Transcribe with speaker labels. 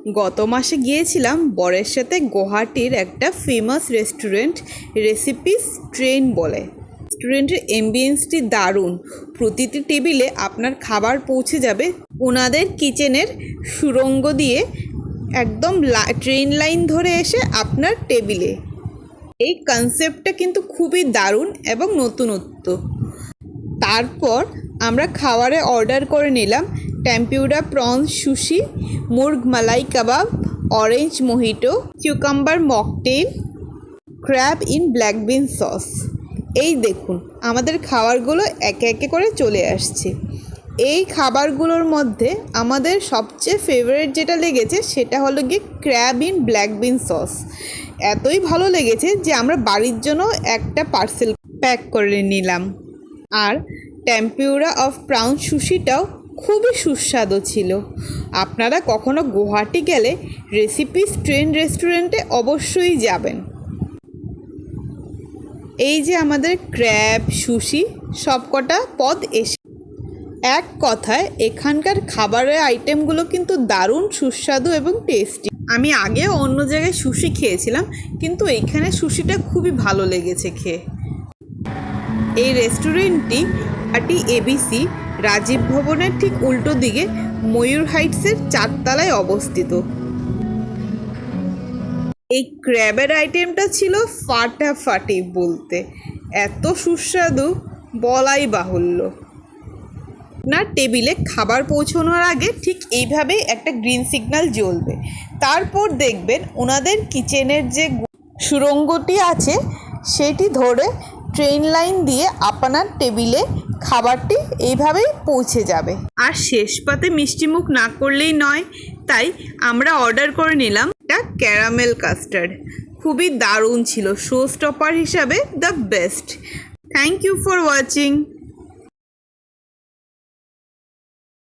Speaker 1: গত মাসে গিয়েছিলাম বরের সাথে গুয়াহাটির একটা ফেমাস রেস্টুরেন্ট রেসিপিস ট্রেন বলে। রেস্টুরেন্টের অ্যাম্বিয়েন্সটি দারুণ। প্রতিটি টেবিলে আপনার খাবার পৌঁছে যাবে ওনাদের কিচেনের সুড়ঙ্গ দিয়ে, একদম ট্রেন লাইন ধরে এসে আপনার টেবিলে। এই কনসেপ্টটা কিন্তু খুবই দারুণ এবং নতুনত্ব। তারপর আমরা খাবারে অর্ডার করে নিলাম tempura prawns sushi, murgh malai kebab, orange mojito, cucumber mocktail, crab in black bin sauce. এই দেখুন আমাদের খাবারগুলো একে একে করে চলে আসছে। এই খাবারগুলোর মধ্যে আমাদের সবচেয়ে ফেভারিট যেটা লেগেছে সেটা হলো গিয়ে crab in black bin sauce. এতই ভালো লেগেছে যে আমরা বাড়ির জন্য একটা পার্সেল প্যাক করে নিলাম। আর টেম্পুরা অফ প্রাউন সুশিটাও খুবই সুস্বাদু ছিল। আপনারা কখনো গুয়াহাটি গেলে রেসিপিস ট্রেন রেস্টুরেন্টে অবশ্যই যাবেন। এই যে আমাদের ক্র্যাব সুশি সবকটা পদ এসে, এক কথায় এখানকার খাবারের আইটেমগুলো কিন্তু দারুণ সুস্বাদু এবং টেস্টি। আমি আগেও অন্য জায়গায় সুশি খেয়েছিলাম, কিন্তু এইখানে সুশিটা খুবই ভালো লেগেছে খেয়ে। এই রেস্টুরেন্টটি এবিসি রাজীব ভবনের ঠিক উল্টো দিকে ময়ূর হাইটসের 4 তলায় অবস্থিত। এই ক্র্যাবের আইটেমটা ছিল ফাটাফাটি বলতে, এত সুস্বাদু বলাই বাহুল্য। আপনার টেবিলে খাবার পৌঁছানোর আগে ঠিক এইভাবেই একটা গ্রিন সিগন্যাল জ্বলবে। তারপর দেখবেন ওনাদের কিচেনের যে সুড়ঙ্গটি আছে সেটি ধরে ট্রেন লাইন দিয়ে আপনার টেবিলে খাবারটি এইভাবেই পৌঁছে যাবে। আর শেষ পাতে মিষ্টিমুখ না করলেই নয়, তাই আমরা অর্ডার করে নিলাম একটা ক্যারামেল কাস্টার্ড। খুবই দারুণ ছিল, শো স্টপার হিসাবে the best. Thank you for watching.